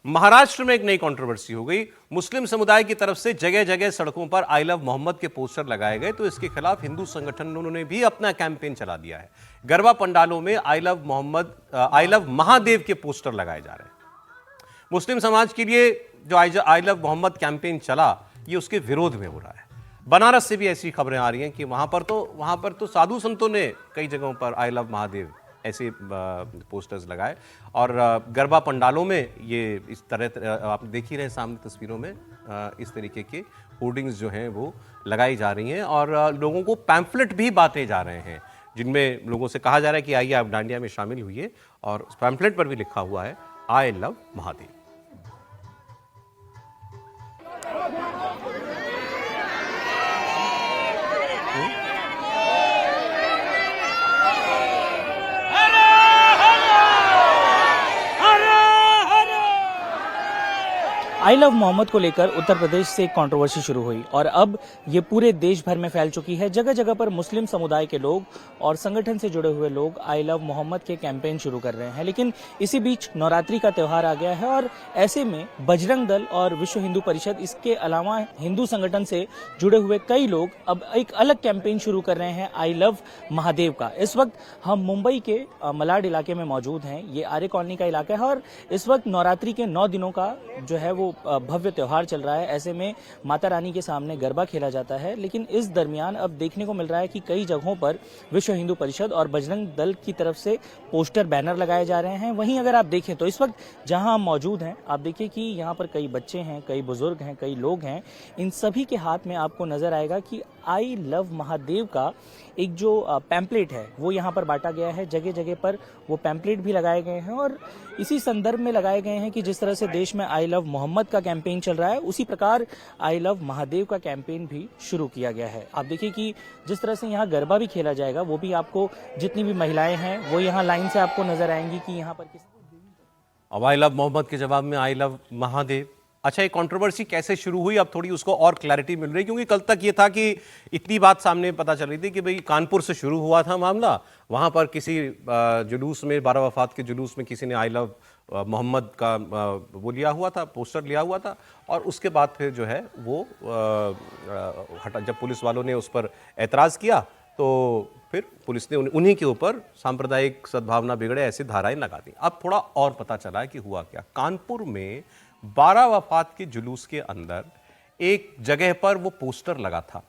महाराष्ट्र में एक नई कंट्रोवर्सी हो गई। मुस्लिम समुदाय की तरफ से जगह जगह सड़कों पर आई लव मोहम्मद के पोस्टर लगाए गए, तो इसके खिलाफ हिंदू संगठनों ने भी अपना कैंपेन चला दिया है। गरबा पंडालों में आई लव महादेव के पोस्टर लगाए जा रहे हैं। मुस्लिम समाज के लिए जो आई लव मोहम्मद कैंपेन चला, ये उसके विरोध में हो रहा है। बनारस से भी ऐसी खबरें आ रही हैं कि वहां पर तो साधु संतों ने कई जगहों पर आई लव महादेव ऐसे पोस्टर्स लगाए, और गरबा पंडालों में ये इस तरह आप देख ही रहे सामने तस्वीरों में इस तरीके के होर्डिंग्स जो हैं वो लगाई जा रही हैं, और लोगों को पैम्फलेट भी बांटे जा रहे हैं जिनमें लोगों से कहा जा रहा है कि आइए आप डांडिया में शामिल हुइए, और उस पैम्फलेट पर भी लिखा हुआ है I love Mahadev. I love Mohammad को लेकर उत्तर प्रदेश से एक कंट्रोवर्सी शुरू हुई और अब ये पूरे देश भर में फैल चुकी है। जगह जगह पर मुस्लिम समुदाय के लोग और संगठन से जुड़े हुए लोग आई लव मोहम्मद के कैंपेन शुरू कर रहे हैं। लेकिन इसी बीच नवरात्रि का त्यौहार आ गया है और ऐसे में बजरंग दल और विश्व हिंदू परिषद, इसके अलावा हिंदू संगठन से जुड़े हुए कई लोग अब एक अलग कैंपेन शुरू कर रहे हैं आई लव महादेव का। इस वक्त हम मुंबई के मलाड इलाके में मौजूद हैं। ये आर्य कॉलोनी का इलाका है और इस वक्त नवरात्रि के 9 दिनों का जो है वो भव्य त्योहार चल रहा है। ऐसे में माता रानी के सामने गरबा खेला जाता है। लेकिन इस दरमियान अब देखने को मिल रहा है कि कई जगहों पर विश्व हिंदू परिषद और बजरंग दल की तरफ से पोस्टर बैनर लगाए जा रहे हैं। वहीं अगर आप देखें तो इस वक्त जहां हम मौजूद हैं, आप देखिए कि यहाँ पर कई बच्चे हैं, कई बुजुर्ग हैं, कई लोग हैं। इन सभी के हाथ में आपको नजर आएगा कि आई लव महादेव का एक जो पैम्पलेट है वो यहाँ पर बांटा गया है। जगह जगह पर वो पैम्पलेट भी लगाए गए हैं और इसी संदर्भ में लगाए गए हैं कि जिस तरह से देश में आई लव मोहम्मद का कैंपेन चल रहा है, उसी प्रकार आई लव महादेव का कैंपेन भी शुरू किया गया है। आप देखिए कि जिस तरह से यहाँ गरबा भी खेला जाएगा, वो भी आपको जितनी भी महिलाएं हैं वो यहाँ लाइन से आपको नजर आएंगी कि यहाँ पर किस। अब आई लव मोहम्मद के जवाब में आई लव महादेव। अच्छा, ये कंट्रोवर्सी कैसे शुरू हुई, अब थोड़ी उसको और क्लैरिटी मिल रही है, क्योंकि कल तक ये था कि इतनी बात सामने पता चल रही थी कि भाई कानपुर से शुरू हुआ था मामला। वहाँ पर किसी जुलूस में, 12 वफात के जुलूस में किसी ने आई लव मोहम्मद का वो लिया हुआ था, पोस्टर लिया हुआ था, और उसके बाद फिर जो है वो हटा। जब पुलिस वालों ने उस पर एतराज़ किया तो फिर पुलिस ने उन्हीं के ऊपर सांप्रदायिक सद्भावना बिगड़े ऐसी धाराएं लगा दी। अब थोड़ा और पता चला है कि हुआ क्या। कानपुर में 12 वफात के जुलूस के अंदर एक जगह पर वो पोस्टर लगा था।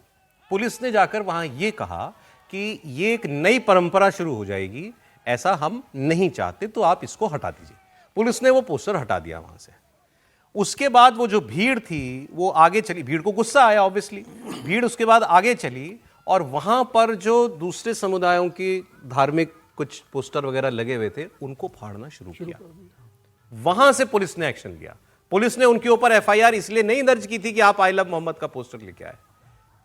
पुलिस ने जाकर वहां ये कहा कि ये एक नई परंपरा शुरू हो जाएगी, ऐसा हम नहीं चाहते, तो आप इसको हटा दीजिए। पुलिस ने वो पोस्टर हटा दिया वहां से। उसके बाद वो जो भीड़ थी वो आगे चली, भीड़ को गुस्सा आया ऑब्वियसली, भीड़ उसके बाद आगे चली और वहां पर जो दूसरे समुदायों की धार्मिक कुछ पोस्टर वगैरह लगे हुए थे उनको फाड़ना शुरू किया। वहां से पुलिस ने एक्शन लिया। पुलिस ने उनके ऊपर एफआईआर इसलिए नहीं दर्ज की थी कि आप आई लव मोहम्मद का पोस्टर लेके आए,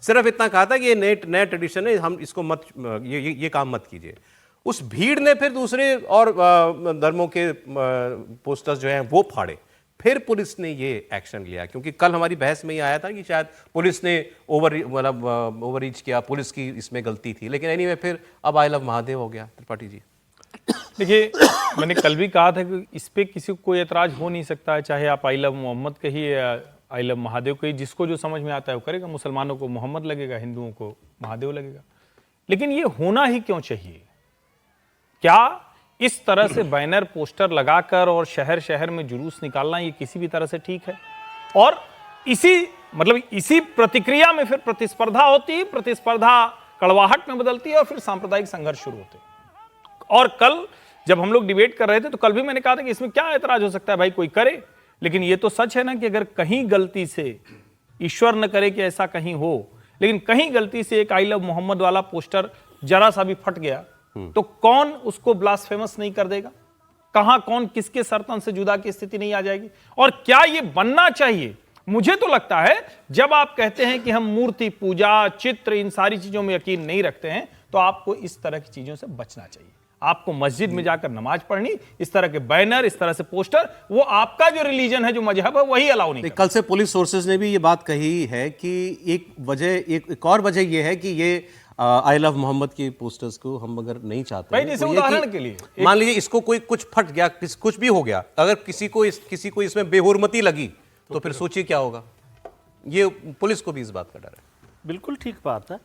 सिर्फ इतना कहा था कि ये नया ट्रेडिशन है, हम इसको मत, ये काम मत कीजिए। उस भीड़ ने फिर दूसरे और धर्मों के पोस्टर्स जो हैं वो फाड़े। फिर पुलिस ने ये एक्शन लिया, क्योंकि कल हमारी बहस में ये आया था कि शायद पुलिस ने ओवर रीच किया, पुलिस की इसमें गलती थी। लेकिन एनीवे फिर अब आई लव महादेव हो गया। त्रिपाठी जी देखिए, मैंने कल भी कहा था कि इस पे किसी को कोई एतराज हो नहीं सकता है, चाहे आप आई लव मोहम्मद कहिए या आई लव महादेव कहिए, जिसको जो समझ में आता है वो करेगा। मुसलमानों को मोहम्मद लगेगा, हिंदुओं को महादेव लगेगा। लेकिन ये होना ही क्यों चाहिए? क्या इस तरह से बैनर पोस्टर लगाकर और शहर शहर में जुलूस निकालना ये किसी भी तरह से ठीक है? और इसी प्रतिक्रिया में फिर प्रतिस्पर्धा होती है, प्रतिस्पर्धा कड़वाहट में बदलती है और फिर सांप्रदायिक संघर्ष शुरू होते हैं। और कल जब हम लोग डिबेट कर रहे थे तो कल भी मैंने कहा था कि इसमें क्या ऐतराज हो सकता है, भाई कोई करे। लेकिन ये तो सच है ना कि अगर कहीं गलती से, ईश्वर न करे कि ऐसा कहीं हो, लेकिन कहीं गलती से एक आई लव मोहम्मद वाला पोस्टर जरा सा भी फट गया तो कौन उसको ब्लास्फेमस नहीं कर देगा? कहां कौन किसके सरतन से जुदा की स्थिति नहीं आ जाएगी? और क्या ये बनना चाहिए? मुझे तो लगता है जब आप कहते हैं कि हम मूर्ति पूजा, चित्र, इन सारी चीजों में यकीन नहीं रखते हैं तो आपको इस तरह की चीजों से बचना चाहिए। आपको मस्जिद में जाकर नमाज पढ़नी, इस तरह के बैनर, इस तरह से पोस्टर, वो आपका जो रिलीजन है, जो मजहब है, वही अलाउ नहीं करता। कल से पुलिस सोर्सेज ने भी ये बात कही है कि एक और वजह ये है कि ये आई लव मोहम्मद के पोस्टर्स को हम अगर नहीं चाहते भाई, हैं, जैसे तो ये कि उदाहरण के लिए मान लीजिए इसको कोई कुछ फट गया, कुछ भी हो गया, अगर किसी को इसमें बेहुरमती लगी तो फिर सोचिए क्या होगा। ये पुलिस को भी इस बात का डर है। बिल्कुल ठीक बात है।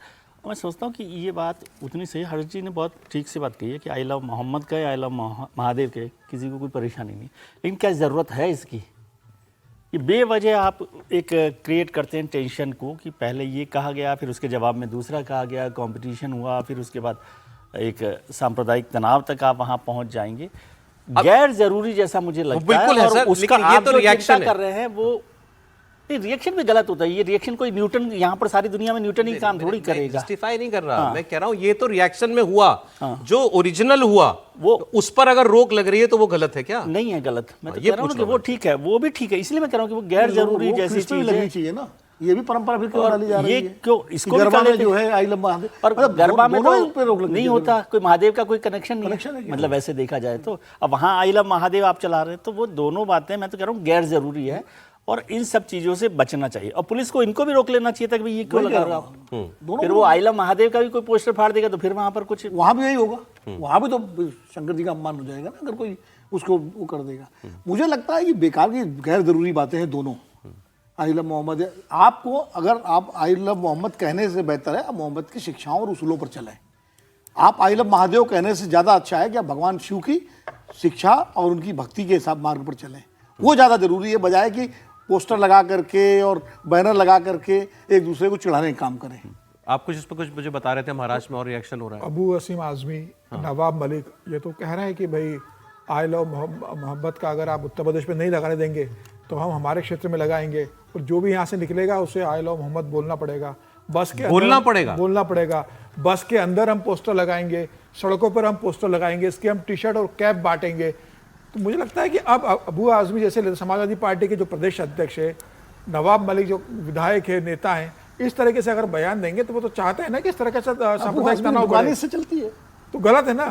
मैं सोचता हूँ कि ये बात उतनी सही, हर्ष जी ने बहुत ठीक से बात कही है कि आई लव मोहम्मद का या आई लव महादेव के किसी को कोई परेशानी नहीं, लेकिन क्या ज़रूरत है इसकी? ये बेवजह आप एक क्रिएट करते हैं टेंशन को कि पहले ये कहा गया, फिर उसके जवाब में दूसरा कहा गया, कंपटीशन हुआ, फिर उसके बाद एक सांप्रदायिक तनाव तक आप वहाँ पहुँच जाएंगे। गैर जरूरी जैसा मुझे लगता बिल्कुल है। है और सर, उसका लेकिन ये आप तो जो रिएक्शन चिंता है। कर रहे हैं वो रिएक्शन भी गलत होता है। ये रिएक्शन कोई न्यूटन, यहाँ पर सारी दुनिया में न्यूटन ही काम थोड़ी करेगा। जस्टिफाई नहीं कर रहा, मैं कह रहा हूँ ये तो रिएक्शन में हुआ, जो ओरिजिनल हुआ वो तो उस पर अगर रोक लग रही है तो वो गलत है क्या? नहीं है गलत। मैं तो ये कह रहा हूँ पूछ कि रहा वो ठीक है, वो भी ठीक है। इसलिए मैं कह रहा हूँ कि वो गैर जरूरी जैसी क्रिस्टल चीज लगनी है। चाहिए ना, ये भी परंपरा फिर क्यों डाली जा रही ये है? क्यों इसको गरबा निकाले में जो है आई लव महादेव, और मतलब गरबा में दोनों तो पे रोक लगी नहीं है। होता, कोई महादेव का कोई कनेक्शन नहीं Connection है है, क्या? मतलब वैसे देखा जाए तो। अब वहाँ आई लव महादेव आप चला रहे हैं, तो वो दोनों बातें मैं तो कह रहा हूँ गैर जरूरी है और इन सब चीजों से बचना चाहिए। और पुलिस को इनको भी रोक लेना चाहिए था कि भाई ये क्यों वही लगा कह रहे हो रहा आप। दोनों फिर वो आई लव महादेव का भी कोई पोस्टर फाड़ देगा तो फिर वहां पर कुछ वहां भी यही होगा, वहां भी तो शंकर जी का अपमान हो जाएगा ना अगर कोई उसको वो कर देगा। मुझे लगता है ये बेकार की गैर जरूरी बातें हैं दोनों। आई लव मोहम्मद, आपको अगर आप आई लव मोहम्मद कहने से बेहतर है आप मोहम्मद की शिक्षाओं और उसूलों पर चलें। आप आई लव महादेव कहने से ज़्यादा अच्छा है कि आप भगवान शिव की शिक्षा और उनकी भक्ति के हिसाब मार्ग पर चलें, वो ज़्यादा जरूरी है, बजाय कि पोस्टर लगा करके और बैनर लगा करके एक दूसरे को चिढ़ाने का काम करें। आप कुछ इस पर कुछ मुझे बता रहे थे, महाराष्ट्र में और रिएक्शन हो रहा है। अबू वसीम आज़मी, नवाब मलिक ये तो कह रहे हैं कि भाई आई लव मोहम्मद का अगर आप उत्तर प्रदेश में नहीं लगाने देंगे तो हम हमारे क्षेत्र में लगाएंगे, और जो भी यहाँ से निकलेगा उसे आई लव मोहम्मद बोलना पड़ेगा। बस के बोलना अंदर बोलना पड़ेगा। बस के अंदर हम पोस्टर लगाएंगे, सड़कों पर हम पोस्टर लगाएंगे, इसके हम टी शर्ट और कैप बांटेंगे। तो मुझे लगता है कि अब अबू आज़मी जैसे समाजवादी पार्टी के जो प्रदेश अध्यक्ष है, नवाब मलिक जो विधायक है, नेता हैं, इस तरीके से अगर बयान देंगे तो वो तो चाहते हैं ना कि इस तरह का सांप्रदायिक तनाव बढ़े। से चलती है तो गलत है ना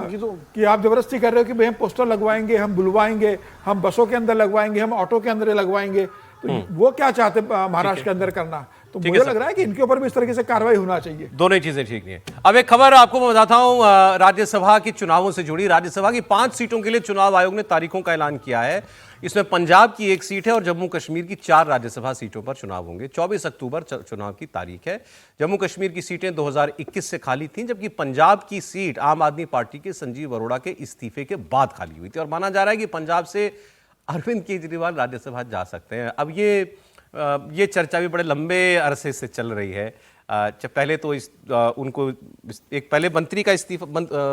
कि आप जबरदस्ती कर रहे हो कि भाई हम पोस्टर लगवाएंगे, हम बुलवाएंगे, हम बसों के अंदर लगवाएंगे, हम ऑटो के अंदर लगवाएंगे। तो वो क्या चाहते महाराष्ट्र के अंदर करना? तो मुझे लग रहा है कि इनके ऊपर भी इस तरीके से कार्रवाई होना चाहिए। दोनों ही चीजें ठीक नहीं है। अब एक खबर आपको मैं बताता हूं, राज्यसभा के चुनावों से जुड़ी। राज्यसभा की 5 सीटों के लिए चुनाव आयोग ने तारीखों का ऐलान किया है। इसमें पंजाब की 1 सीट है और जम्मू कश्मीर की 4 राज्यसभा सीटों पर चुनाव होंगे। 24 अक्टूबर चुनाव की तारीख है। जम्मू कश्मीर की सीटें 2021 से खाली थीं, जबकि पंजाब की सीट आम आदमी पार्टी के संजीव अरोड़ा के इस्तीफे के बाद खाली हुई थी और माना जा रहा है कि पंजाब से अरविंद केजरीवाल राज्यसभा जा सकते हैं। अब ये चर्चा भी बड़े लंबे अरसे से चल रही है। पहले तो उनको एक पहले मंत्री का इस्तीफा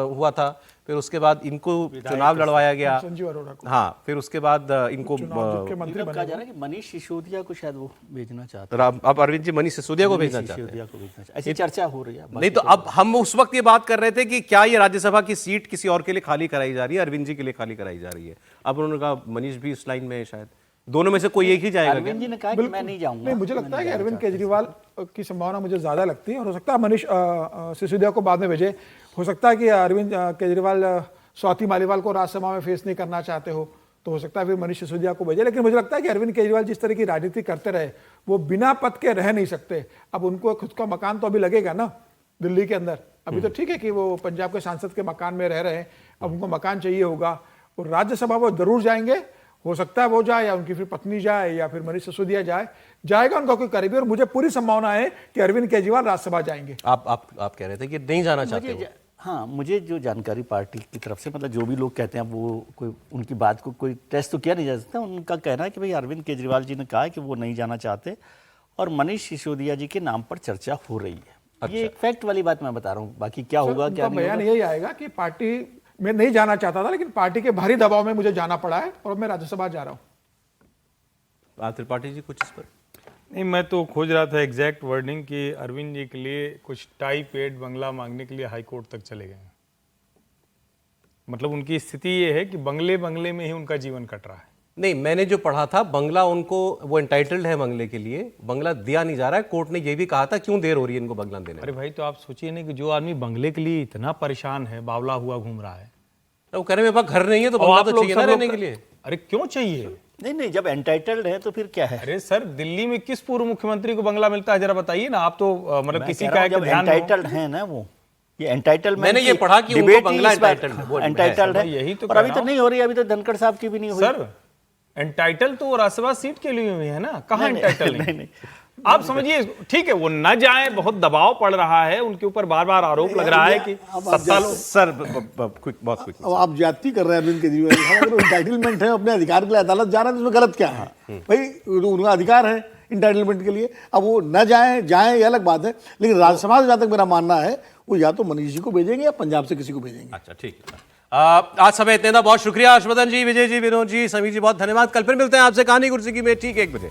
हुआ था, फिर उसके बाद इनको चुनाव लड़वाया गया, संजीव अरोड़ा को हाँ, फिर उसके बाद इनको मुख्यमंत्री कहा जा रहा है कि मनीष सिसोदिया को शायद वो भेजना चाहते अब अरविंद जी मनीष सिसोदिया को भेजना हैं। चाहते हैं। सिसोदिया को भेजना चाहते, ऐसी चर्चा हो रही है। नहीं तो अब हम उस वक्त ये बात कर रहे थे कि क्या ये राज्यसभा की सीट किसी और के लिए खाली कराई जा रही है, अरविंद जी के लिए खाली कराई जा रही है। अब उन्होंने कहा मनीष भी इस लाइन में है, शायद दोनों में से कोई एक ही जाएगा क्या? अरविंद जी ने कहा कि मैं नहीं जाऊंगा। नहीं, मुझे लगता है कि अरविंद केजरीवाल की संभावना मुझे ज़्यादा लगती है और हो सकता है मनीष सिसोदिया को बाद में भेजे। हो सकता है कि अरविंद केजरीवाल स्वाति मालीवाल को राज्यसभा में फेस नहीं करना चाहते तो हो सकता है फिर मनीष सिसोदिया को भेजे। लेकिन मुझे लगता है कि अरविंद केजरीवाल जिस तरह की राजनीति करते रहे वो बिना पद के रह नहीं सकते। अब उनको खुद का मकान तो अभी लगेगा ना दिल्ली के अंदर। अभी तो ठीक है कि वो पंजाब के सांसद के मकान में रह रहे हैं, अब उनको मकान चाहिए होगा और राज्यसभा वो जरूर जाएंगे। हो सकता है वो जाए या उनकी फिर पत्नी जाए या फिर मनीष सिसोदिया जाएगा उनका कोई करीबी। और मुझे पूरी संभावना है कि अरविंद केजरीवाल राज्यसभा जाएंगे। आप कह रहे थे कि नहीं जाना चाहते हो। हाँ, मुझे जो जानकारी पार्टी की तरफ से, मतलब जो भी लोग कहते हैं, वो कोई उनकी बात को कोई टेस्ट तो किया नहीं जा सकता। उनका कहना है कि भाई अरविंद केजरीवाल जी ने कहा है कि वो नहीं जाना चाहते और मनीष सिसोदिया जी के नाम पर चर्चा हो रही है। ये एक फैक्ट वाली बात मैं बता रहा हूँ, बाकी क्या होगा क्या नहीं बयान यही आएगा कि पार्टी में नहीं जाना चाहता था लेकिन पार्टी के भारी दबाव में मुझे जाना पड़ा है और मैं राज्यसभा जा रहा हूँ। त्रिपाठी जी कुछ इस पर? नहीं, मैं तो खोज रहा था एग्जैक्ट वर्डिंग कि अरविंद जी के लिए कुछ टाई पेड बंगला मांगने के लिए हाई कोर्ट तक चले गए। मतलब उनकी स्थिति ये है कि बंगले में ही उनका जीवन कट रहा है। नहीं, मैंने जो पढ़ा था बंगला उनको, वो एंटाइटल्ड है बंगले के लिए, बंगला दिया नहीं जा रहा है। कोर्ट ने ये भी कहा था क्यों देर हो रही है इनको बंगला देने में। अरे भाई, तो आप सोचिए ना कि जो आदमी बंगले के लिए इतना परेशान है, बावला हुआ घूम रहा है, तो वो कह रहे मेरे पास घर नहीं है तो और बंगला आप तो लोग चाहिए सब ना लोग रहने के लिए। अरे क्यों चाहिए? नहीं, जब एंटाइटल्ड है तो फिर क्या है? अरे सर, दिल्ली में किस पूर्व मुख्यमंत्री को बंगला मिलता है जरा बताइए ना। आप तो मतलब मैं किसी कह का रहा हूँ, एक जब ध्यान में हो। एंटाइटल्ड है ना वो, ये एंटाइटलमेंट मैंने ये पढ़ा कि उनको बंगला entitled है, वो एंटाइटल्ड है। है, यही तो और कह अभी रहा तक हूं। नहीं हो रही, अभी तो धनखड़ साहब की भी नहीं हुई। सर एंटाइटल तो राज्यसभा सीट के लिए हुई है ना, कहाँ एंटाइटल नहीं, नहीं। आप समझिए, ठीक है वो न जाए, बहुत दबाव पड़ रहा है उनके ऊपर, बार बार आरोप लग रहा है कि सत्ता लो। सर क्विक, बहुत क्विक। अब आप ज्यादती कर रहे हैं अरविंद केजरीवाल। हम अगर इंटाइटलमेंट है, अपने अधिकार के लिए अदालत जा रहे हैं, तो उसमें गलत क्या है भाई? उनका अधिकार है इंटाइटलमेंट के लिए। अब वो न जाए ये अलग बात है, लेकिन राज्यसभा से जहाँ तक मेरा मानना है, वो या तो मनीष जी को भेजेंगे या पंजाब से किसी को भेजेंगे। अच्छा ठीक है। आज समय इतने था, बहुत शुक्रिया हर्षवर्धन जी, विजय जी, विनोद जी, समीर जी, बहुत धन्यवाद। कल फिर मिलते हैं आपसे कहानी कुर्सी की में ठीक 1 बजे।